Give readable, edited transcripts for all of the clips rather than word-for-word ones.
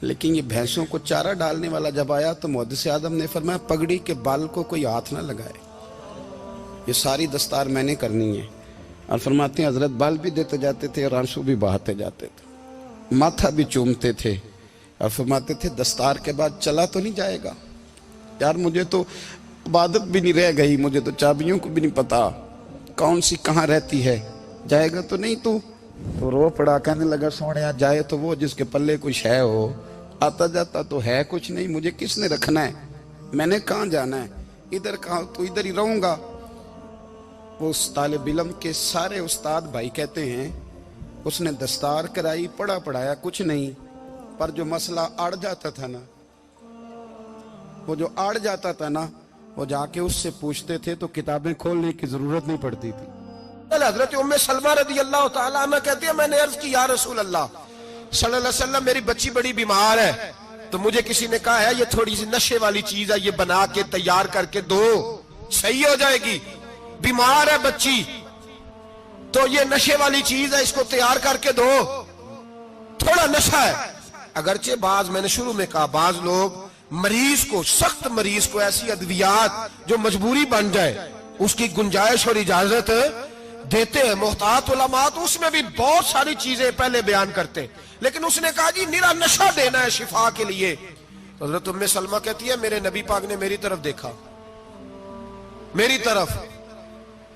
لیکن یہ بھینسوں کو چارہ ڈالنے والا جب آیا تو محدث اعظم نے فرمایا پگڑی کے بال کو کوئی ہاتھ نہ لگائے, یہ ساری دستار میں نے کرنی ہے. اور فرماتے ہیں حضرت بال بھی دیتے جاتے تھے اور آنسو بھی بہاتے جاتے تھے, ماتھا بھی چومتے تھے, اور فرماتے تھے دستار کے بعد چلا تو نہیں جائے گا یار, مجھے تو عبادت بھی نہیں رہ گئی, مجھے تو چابیوں کو بھی نہیں پتا کون سی کہاں رہتی ہے, جائے گا تو نہیں تو رو پڑا, کہنے لگا سونے جائے تو وہ جس کے پلے کچھ ہے ہو, آتا جاتا تو ہے کچھ نہیں, مجھے کس نے رکھنا ہے, میں نے کہاں جانا ہے, ادھر کہاں تو ادھر ہی رہوں گا. وہ اس طالب علم کے سارے استاد بھائی کہتے ہیں اس نے دستار کرائی, پڑھا پڑھایا کچھ نہیں, پر جو مسئلہ اڑ جاتا تھا نا, وہ جو اڑ جاتا تھا نا, وہ جا کے اس سے پوچھتے تھے تو کتابیں کھولنے کی ضرورت نہیں پڑتی تھی. حضرت ام سلمہ رضی اللہ تعالیٰ عنہ کہتی ہے میں نے عرض کی یا رسول اللہ صلی اللہ علیہ وسلم میری بچی بڑی بیمار ہے, تو مجھے کسی نے کہا ہے یہ تھوڑی سی نشے والی چیز ہے, یہ بنا کے تیار کر کے دو صحیح ہو جائے گی, بیمار ہے بچی تو یہ نشے والی چیز ہے, اس کو تیار کر کے دو, تھوڑا نشہ ہے. اگرچہ بعض, میں نے شروع میں کہا, بعض لوگ مریض کو, سخت مریض کو ایسی ادویات جو مجبوری بن جائے اس کی گنجائش اور اجازت دیتے ہیں. محتاط علماء تو اس میں بھی بہت ساری چیزیں پہلے بیان کرتے ہیں, لیکن اس نے کہا جی نرا نشہ دینا ہے شفا کے لیے. حضرت ام سلمہ کہتی ہے میرے نبی پاک نے میری طرف دیکھا, میری طرف,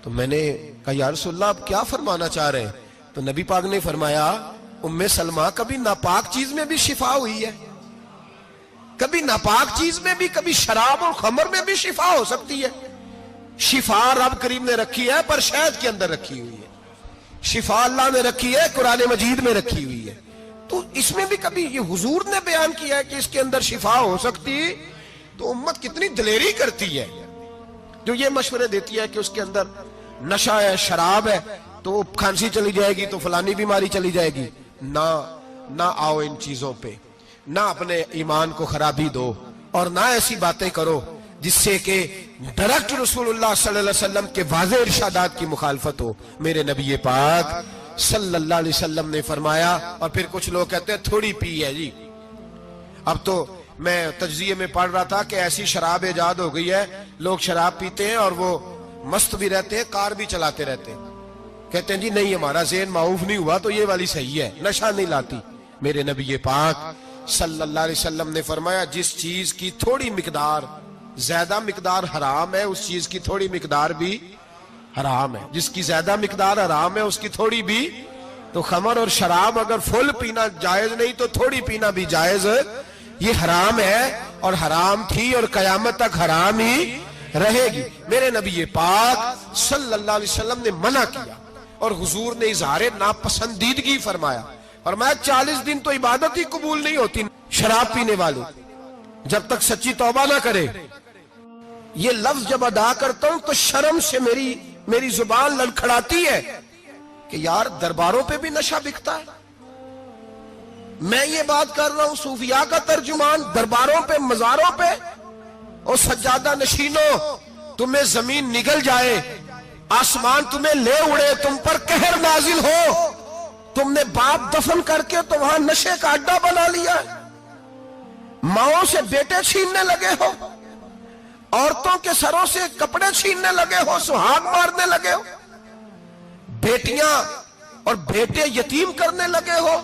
تو میں نے کہا یا رسول اللہ آپ کیا فرمانا چاہ رہے ہیں؟ تو نبی پاک نے فرمایا ام سلمہ کبھی ناپاک چیز میں بھی شفا ہوئی ہے, کبھی ناپاک چیز میں بھی, کبھی شراب اور خمر میں بھی شفا ہو سکتی ہے. شفا رب کریم نے رکھی ہے پر شہد کے اندر رکھی ہوئی ہے, شفا اللہ نے رکھی ہے قرآن مجید میں رکھی ہوئی ہے, تو اس میں بھی کبھی یہ حضور نے بیان کیا ہے کہ اس کے اندر شفا ہو سکتی, تو امت کتنی دلیری کرتی ہے جو یہ مشورے دیتی ہے کہ اس کے اندر نشہ ہے, شراب ہے, تو کھانسی چلی جائے گی تو فلانی بیماری چلی جائے گی. نہ آؤ ان چیزوں پہ, نہ اپنے ایمان کو خرابی دو, اور نہ ایسی باتیں کرو جس سے کہ ڈائریکٹ رسول اللہ صلی اللہ علیہ وسلم کے واضح ارشادات کی مخالفت ہو. میرے نبی پاک صلی اللہ علیہ وسلم نے فرمایا, اور پھر کچھ لوگ کہتے ہیں تھوڑی پی ہے جی. اب تو میں تجزیے میں پڑھ رہا تھا کہ ایسی شراب ایجاد ہو گئی ہے, لوگ شراب پیتے ہیں اور وہ مست بھی رہتے ہیں, کار بھی چلاتے رہتے ہیں, کہتے ہیں جی نہیں ہمارا ذہن معاف نہیں ہوا تو یہ والی صحیح ہے, نشہ نہیں لاتی. میرے نبی پاک صلی اللہ علیہ وسلم نے فرمایا جس چیز کی تھوڑی مقدار, زیادہ مقدار حرام ہے اس چیز کی تھوڑی مقدار بھی حرام ہے, جس کی زیادہ مقدار حرام ہے اس کی تھوڑی بھی. تو خمر اور شراب اگر فل پینا جائز نہیں تو تھوڑی پینا بھی جائز, یہ حرام ہے اور حرام تھی اور قیامت تک حرام ہی رہے گی. میرے نبی پاک صلی اللہ علیہ وسلم نے منع کیا اور حضور نے اظہار ناپسندیدگی فرمایا, فرمایا 40 دن تو عبادت ہی قبول نہیں ہوتی شراب پینے والے جب تک سچی توبہ نہ کرے. یہ لفظ جب ادا کرتا ہوں تو شرم سے میری زبان لڑکھڑاتی ہے کہ یار درباروں پہ بھی نشہ بکتا ہے. میں یہ بات کر رہا ہوں صوفیاء کا ترجمان, درباروں پہ, مزاروں پہ, اور سجادہ نشینوں تمہیں زمین نگل جائے, آسمان تمہیں لے اڑے, تم پر قہر نازل ہو, تم نے باپ دفن کر کے تو وہاں نشے کا اڈا بنا لیا, ماؤں سے بیٹے چھیننے لگے ہو, عورتوں کے سروں سے کپڑے چھیننے لگے ہو, سہاگ مارنے لگے ہو, بیٹیاں اور بیٹے یتیم کرنے لگے ہو,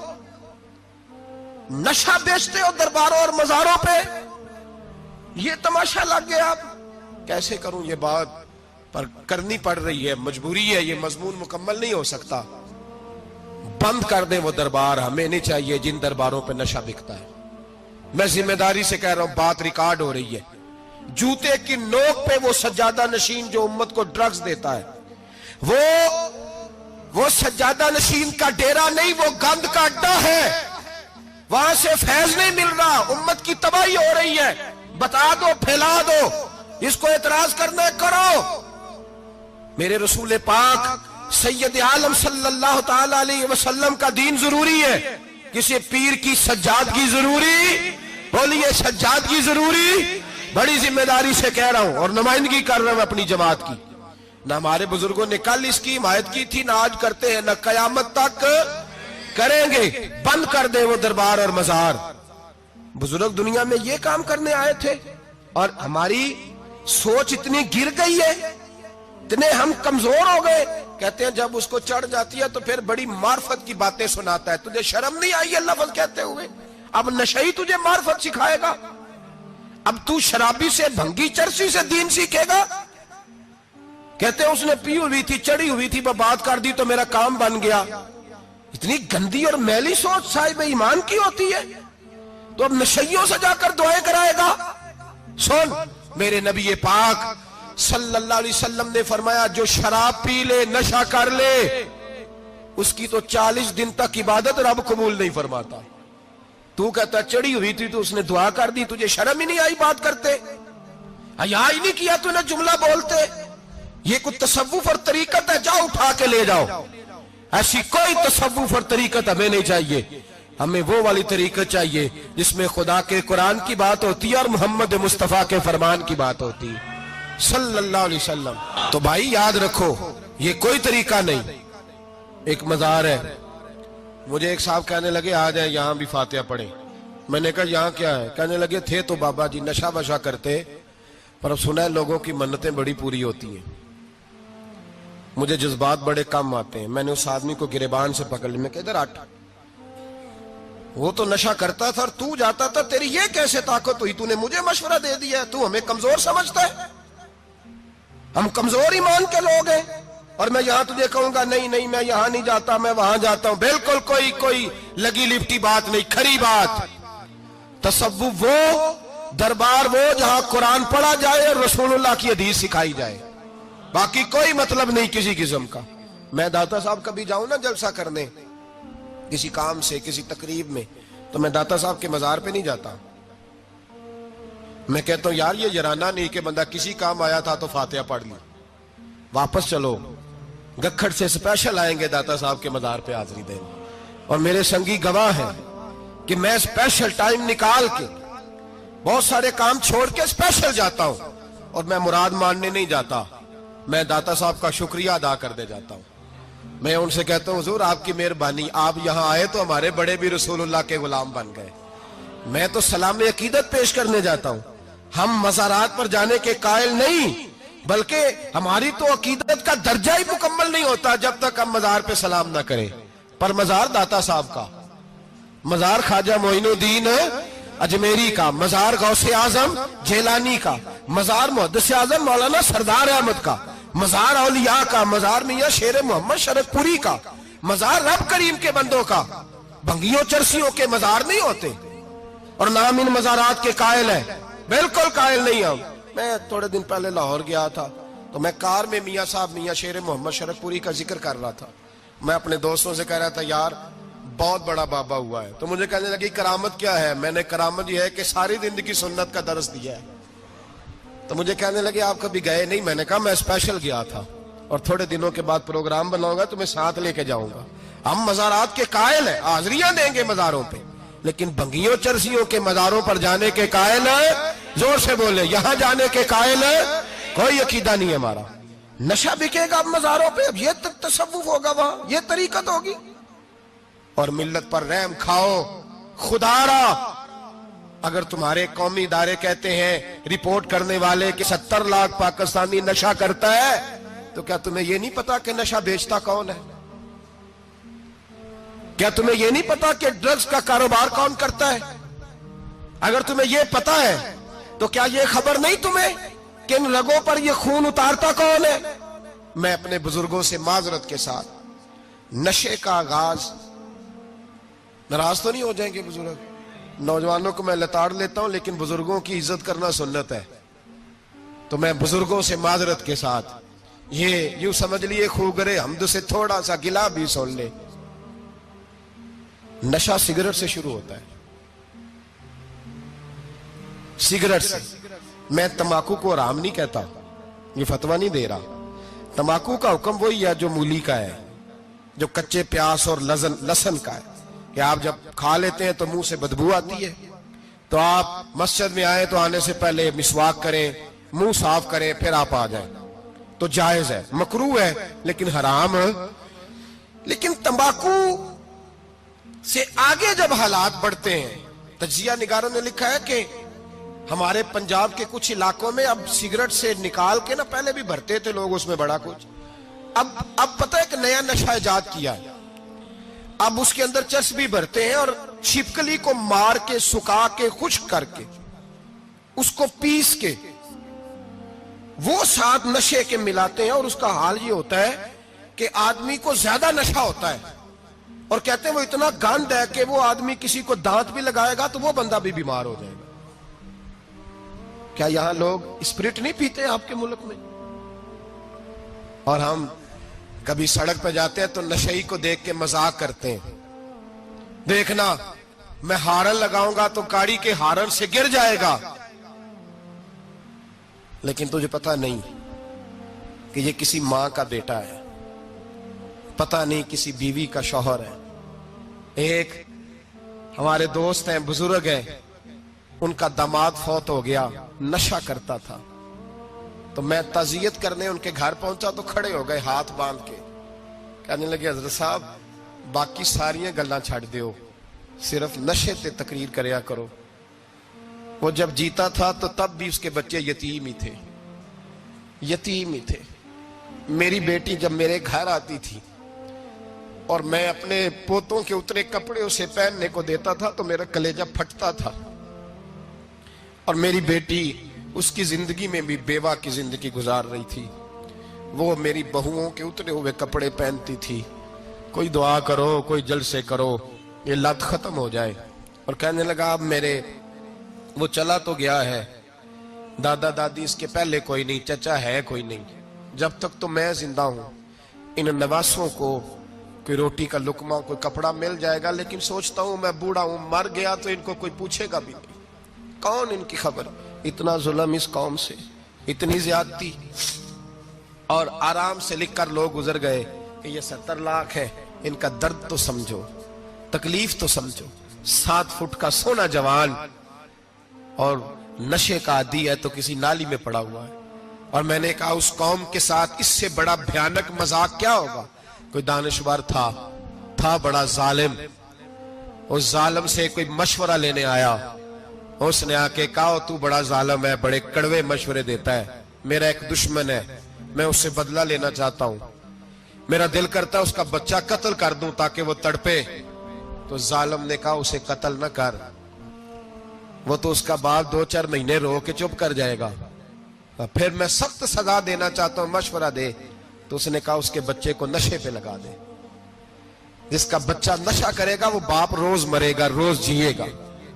نشہ بیچتے ہو درباروں اور مزاروں پہ. یہ تماشا لگ گیا. آپ کیسے کروں یہ بات, پر کرنی پڑ رہی ہے, مجبوری ہے, یہ مضمون مکمل نہیں ہو سکتا. بند کر دیں وہ دربار, ہمیں نہیں چاہیے جن درباروں پہ نشہ بکتا ہے. میں ذمہ داری سے کہہ رہا ہوں, بات ریکارڈ ہو رہی ہے. جوتے کی نوک پہ وہ سجادہ نشین جو امت کو ڈرگز دیتا ہے, وہ سجادہ نشین کا ڈیرا نہیں, وہ گند کا اڈا ہے, وہاں سے فیض نہیں مل رہا, امت کی تباہی ہو رہی ہے. بتا دو, پھیلا دو, اس کو اعتراض کرنا ہے کرو. میرے رسول پاک سید عالم صلی اللہ تعالی علیہ وسلم کا دین ضروری ہے, کسی پیر کی سجادگی ضروری, بولیے سجادگی ضروری. بڑی ذمہ داری سے کہہ رہا ہوں اور نمائندگی کر رہا ہوں اپنی جماعت کی. نہ ہمارے بزرگوں نے کل اس کی حمایت کی تھی، نہ آج کرتے ہیں، نہ قیامت تک کریں گے۔ بند کر دیں وہ دربار اور مزار۔ بزرگ دنیا میں یہ کام کرنے آئے تھے، اور ہماری سوچ اتنی گر گئی ہے، اتنے ہم کمزور ہو گئے۔ کہتے ہیں جب اس کو چڑھ جاتی ہے تو پھر بڑی معرفت کی باتیں سناتا ہے۔ تجھے شرم نہیں آئی یہ لفظ کہتے ہوئے؟ اب نشئی تجھے معرفت سکھائے گا؟ اب تو شرابی سے، بھنگی چرسی سے دین سیکھے گا؟ کہتے ہیں اس نے پی ہوئی تھی، چڑھی ہوئی تھی، بات کر دی تو میرا کام بن گیا۔ اتنی گندی اور میلی سوچ صاحب ایمان کی ہوتی ہے، تو اب نشیوں سے جا کر دعائیں کرائے گا؟ سن، میرے نبی پاک صلی اللہ علیہ وسلم نے فرمایا جو شراب پی لے، نشہ کر لے، اس کی تو 40 دن تک عبادت رب قبول نہیں فرماتا۔ تو کہتا چڑھی ہوئی تھی تو اس نے دعا کر دی، تجھے شرم ہی نہیں آئی بات کرتے؟ حیا ہی نہیں کیا تو نے جملہ بولتے؟ یہ کوئی تصوف اور طریقت ہے؟ جاؤ اٹھا کے لے جاؤ۔ ایسی کوئی تصوف اور طریقت ہمیں نہیں چاہیے، ہمیں وہ والی طریقت چاہیے جس میں خدا کے قرآن کی بات ہوتی ہے اور محمد مصطفیٰ کے فرمان کی بات ہوتی ہے صلی اللہ علیہ وسلم۔ تو بھائی یاد رکھو، یہ کوئی طریقہ نہیں۔ ایک مزار ہے، مجھے ایک صاحب کہنے لگے آ جائیں یہاں بھی فاتحہ پڑھیں۔ میں نے کہا یہاں کیا ہے؟ کہنے لگے تھے تو بابا جی نشہ بشا کرتے، پر اب سنا ہے لوگوں کی منتیں بڑی پوری ہوتی ہیں۔ مجھے جذبات بڑے کم آتے ہیں۔ میں نے اس آدمی کو گریبان سے پکڑ لی، میں کہ ادھر ہٹ، وہ تو نشہ کرتا تھا اور تو جاتا تھا، تیری یہ کیسے طاقت ہوئی؟ تو نے مجھے مشورہ دے دیا ہے، تو ہمیں کمزور سمجھتا ہے؟ ہم کمزور ایمان کے لوگ ہیں، اور میں یہاں تجھے کہوں گا نہیں نہیں میں یہاں نہیں جاتا، میں وہاں جاتا ہوں۔ بالکل کوئی لگی لپٹی بات نہیں، کھری بات۔ تصوف وہ، دربار وہ جہاں قرآن پڑھا جائے اور رسول اللہ کی حدیث سکھائی جائے، باقی کوئی مطلب نہیں کسی قسم کا۔ میں داتا صاحب کبھی جاؤں نا جلسہ کرنے کسی کام سے، کسی تقریب میں، تو میں داتا صاحب کے مزار پہ نہیں جاتا۔ میں کہتا ہوں یار یہ یرانہ نہیں کہ بندہ کسی کام آیا تھا تو فاتحہ پڑھ لی، واپس چلو۔ گکھڑ سے سپیشل آئیں گے داتا صاحب کے مزار پہ حاضری دیں، اور میرے سنگی گواہ ہیں کہ میں سپیشل ٹائم نکال کے بہت سارے کام چھوڑ کے سپیشل جاتا ہوں، اور میں مراد ماننے نہیں جاتا، میں داتا صاحب کا شکریہ ادا کر دے جاتا ہوں۔ میں ان سے کہتا ہوں حضور آپ کی مہربانی، آپ یہاں آئے تو ہمارے بڑے بھی رسول اللہ کے غلام بن گئے۔ میں تو سلام عقیدت پیش کرنے جاتا ہوں۔ ہم مزارات پر جانے کے قائل نہیں، بلکہ ہماری تو عقیدت کا درجہ ہی مکمل نہیں ہوتا جب تک ہم مزار پہ سلام نہ کریں۔ پر مزار داتا صاحب کا، مزار خواجہ معین الدین اجمیری کا، مزار غوث اعظم جیلانی کا، مزار محدث اعظم مولانا سردار احمد کا، مزار اولیاء کا، مزار میاں شیر محمد شرک پوری کا، مزار رب کریم کے بندوں کا۔ بھنگیوں چرسیوں کے مزار نہیں ہوتے، اور نام ان مزارات کے قائل ہے، بالکل قائل نہیں ہم۔ میں تھوڑے دن پہلے لاہور گیا تھا، تو میں کار میں میاں صاحب میاں شیر محمد شرک پوری کا ذکر کر رہا تھا۔ میں اپنے دوستوں سے کہہ رہا تھا یار بہت بڑا بابا ہوا ہے، تو مجھے کہنے لگی کرامت کیا ہے؟ میں نے کرامت یہ ہے کہ ساری زندگی سنت کا درس دیا ہے۔ تو مجھے کہنے لگے آپ کبھی گئے نہیں؟ میں نے کہا میں اسپیشل گیا تھا، اور تھوڑے دنوں کے بعد پروگرام بناؤں گا تو میں ساتھ لے کے جاؤں گا۔ ہم مزارات کے قائل ہیں، حاضریاں دیں گے مزاروں پہ، لیکن بھنگیوں چرسیوں کے مزاروں پر جانے کے قائل ہیں؟ زور سے بولے، یہاں جانے کے قائل ہیں؟ کوئی عقیدہ نہیں ہے ہمارا۔ نشہ بکے گا اب مزاروں پہ، اب یہ تصوف ہوگا وہاں، یہ طریقت ہوگی؟ اور ملت پر رحم کھاؤ خدا را۔ اگر تمہارے قومی ادارے کہتے ہیں رپورٹ کرنے والے کہ 70 لاکھ پاکستانی نشہ کرتا ہے، تو کیا تمہیں یہ نہیں پتا کہ نشہ بیچتا کون ہے؟ کیا تمہیں یہ نہیں پتا کہ ڈرگز کا کاروبار کون کرتا ہے؟ اگر تمہیں یہ پتا ہے تو کیا یہ خبر نہیں تمہیں کہ ان رگوں پر یہ خون اتارتا کون ہے؟ میں اپنے بزرگوں سے معذرت کے ساتھ، نشے کا آغاز، ناراض تو نہیں ہو جائیں گے بزرگ؟ نوجوانوں کو میں لتاڑ لیتا ہوں، لیکن بزرگوں کی عزت کرنا سنت ہے۔ تو میں بزرگوں سے معذرت کے ساتھ، یہ یوں سمجھ لیے خوگرے حمد سے تھوڑا سا گلا بھی سن لے۔ نشہ سگریٹ سے شروع ہوتا ہے، سگریٹ سے۔ میں تمباکو کو حرام نہیں کہتا، یہ فتویٰ نہیں دے رہا۔ تمباکو کا حکم وہی ہے جو مولی کا ہے، جو کچے پیاز اور لہسن کا ہے، کہ آپ جب کھا لیتے ہیں تو منہ سے بدبو آتی ہے، تو آپ مسجد میں آئیں تو آنے سے پہلے مسواک کریں، منہ صاف کریں، پھر آپ آ جائیں۔ تو جائز ہے، مکروہ ہے لیکن حرام ہے۔ لیکن تمباکو سے آگے جب حالات بڑھتے ہیں، تجزیہ نگاروں نے لکھا ہے کہ ہمارے پنجاب کے کچھ علاقوں میں اب سگریٹ سے نکال کے نا، پہلے بھی بھرتے تھے لوگ اس میں بڑا کچھ، اب پتہ ہے کہ نیا نشہ ایجاد کیا ہے، اب اس کے اندر چرس بھی بھرتے ہیں اور چھپکلی کو مار کے سکھا کے خشک کر کے اس کو پیس کے وہ ساتھ نشے کے ملاتے ہیں، اور اس کا حال یہ ہوتا ہے کہ آدمی کو زیادہ نشہ ہوتا ہے، اور کہتے ہیں وہ اتنا گند ہے کہ وہ آدمی کسی کو دانت بھی لگائے گا تو وہ بندہ بھی بیمار ہو جائے گا۔ کیا یہاں لوگ اسپرٹ نہیں پیتے آپ کے ملک میں؟ اور ہم کبھی سڑک پہ جاتے ہیں تو نشئی کو دیکھ کے مذاق کرتے ہیں، دیکھنا میں ہارن لگاؤں گا تو گاڑی کے ہارن سے گر جائے گا، لیکن تجھے پتہ نہیں کہ یہ کسی ماں کا بیٹا ہے، پتہ نہیں کسی بیوی کا شوہر ہے۔ ایک ہمارے دوست ہیں، بزرگ ہیں، ان کا داماد فوت ہو گیا، نشہ کرتا تھا، تو میں تعزیت کرنے ان کے گھر پہنچا تو کھڑے ہو گئے ہاتھ باندھ کے، کہنے لگے حضرت صاحب باقی ساریاں گلاں چھڑ دیو، صرف نشے تے تقریر کریا کرو۔ وہ جب جیتا تھا تو تب بھی اس کے بچے یتیم ہی تھے، یتیم ہی تھے۔ میری بیٹی جب میرے گھر آتی تھی اور میں اپنے پوتوں کے اترے کپڑے اسے پہننے کو دیتا تھا تو میرا کلیجہ پھٹتا تھا، اور میری بیٹی اس کی زندگی میں بھی بیوہ کی زندگی گزار رہی تھی، وہ میری بہوؤں کے اترے ہوئے کپڑے پہنتی تھی۔ کوئی دعا کرو، کوئی جلسے کرو، یہ لت ختم ہو جائے۔ اور کہنے لگا اب میرے وہ چلا تو گیا ہے، دادا دادی اس کے پہلے کوئی نہیں، چچا ہے کوئی نہیں، جب تک تو میں زندہ ہوں ان نواسوں کو کوئی روٹی کا لقمہ، کوئی کپڑا مل جائے گا، لیکن سوچتا ہوں میں بوڑھا ہوں، مر گیا تو ان کو کوئی پوچھے گا بھی نہیں، کون ان کی خبر۔ اتنا ظلم اس قوم سے، اتنی زیادتی، اور آرام سے لکھ کر لوگ گزر گئے کہ یہ 70 لاکھ ہے، ان کا درد تو سمجھو، تکلیف تو سمجھو۔ 7 فٹ کا سونا جوان اور نشے کا عادی ہے تو کسی نالی میں پڑا ہوا ہے۔ اور میں نے کہا اس قوم کے ساتھ اس سے بڑا بھیانک مذاق کیا ہوگا؟ کوئی دانشور تھا بڑا ظالم، اس ظالم سے کوئی مشورہ لینے آیا، اس نے آ کے کہا تو بڑا ظالم ہے، بڑے کڑوے مشورے دیتا ہے، میرا ایک دشمن ہے، میں اس سے بدلہ لینا چاہتا ہوں، میرا دل کرتا ہے اس کا بچہ قتل کر دوں تاکہ وہ تڑپے۔ تو ظالم نے کہا اسے قتل نہ کر، وہ تو اس کا باپ 2-4 مہینے رو کے چپ کر جائے گا، پھر میں سخت سزا دینا چاہتا ہوں، مشورہ دے۔ تو اس نے کہا اس کے بچے کو نشے پہ لگا دے، جس کا بچہ نشہ کرے گا وہ باپ روز مرے گا، روز جیے گا،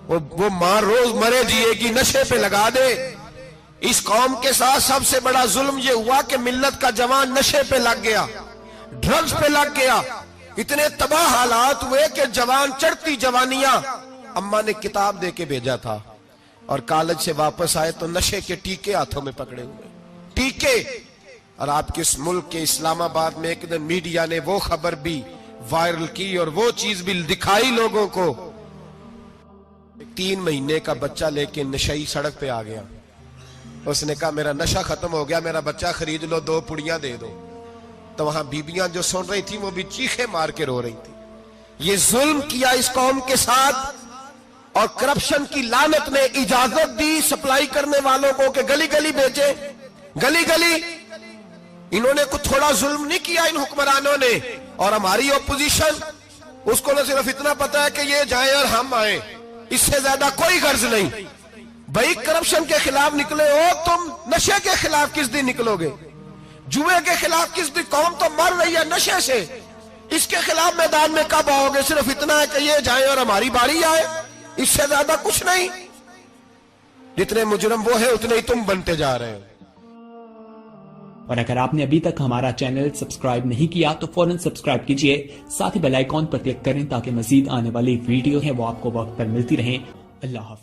وہ ماں روز مرے جیے گی، نشے پہ لگا دے۔ اس قوم کے ساتھ سب سے بڑا ظلم یہ ہوا کہ ملت کا جوان نشے پہ لگ گیا، ڈرگز پہ لگ گیا، اتنے تباہ حالات ہوئے کہ جوان چڑھتی جوانیاں، اماں نے کتاب دے کے بھیجا تھا، اور کالج سے واپس آئے تو نشے کے ٹیکے ہاتھوں میں پکڑے ہوئے، ٹیکے۔ اور آپ کے اس ملک کے اسلام آباد میں ایک دن میڈیا نے وہ خبر بھی وائرل کی اور وہ چیز بھی دکھائی لوگوں کو، 3 مہینے کا بچہ لے کے نشئی سڑک پہ آ گیا، اس نے کہا میرا نشہ ختم ہو گیا، میرا بچہ خرید لو، 2 پڑیاں دے دو۔ تو وہاں بیبیاں جو سن رہی تھی وہ بھی چیخے مار کے رو رہی تھی۔ یہ ظلم کیا اس قوم کے ساتھ، اور کرپشن کی لعنت نے اجازت دی سپلائی کرنے والوں کو کہ گلی گلی بیچے، گلی گلی۔ انہوں نے کچھ تھوڑا ظلم نہیں کیا ان حکمرانوں نے، اور ہماری اپوزیشن اس کو نہ صرف اتنا پتا ہے کہ یہ جائیں اور ہم آئیں، اس سے زیادہ کوئی غرض نہیں۔ بھائی کرپشن کے خلاف نکلے ہو تم، نشے کے خلاف کس دن نکلو گے؟ جوئے کے خلاف کس دن؟ قوم تو مر رہی ہے نشے سے، اس کے خلاف میدان میں کب آؤ گے؟ صرف اتنا ہے کہ یہ جائیں اور ہماری باری آئے، اس سے زیادہ کچھ نہیں۔ جتنے مجرم وہ ہیں اتنے ہی تم بنتے جا رہے ہو۔ اور اگر آپ نے ابھی تک ہمارا چینل سبسکرائب نہیں کیا تو فوراً سبسکرائب کیجئے، ساتھ ہی بیل آئیکن پر کلک کریں تاکہ مزید آنے والی ویڈیو ہیں وہ آپ کو وقت پر ملتی رہیں۔ اللہ حافظ۔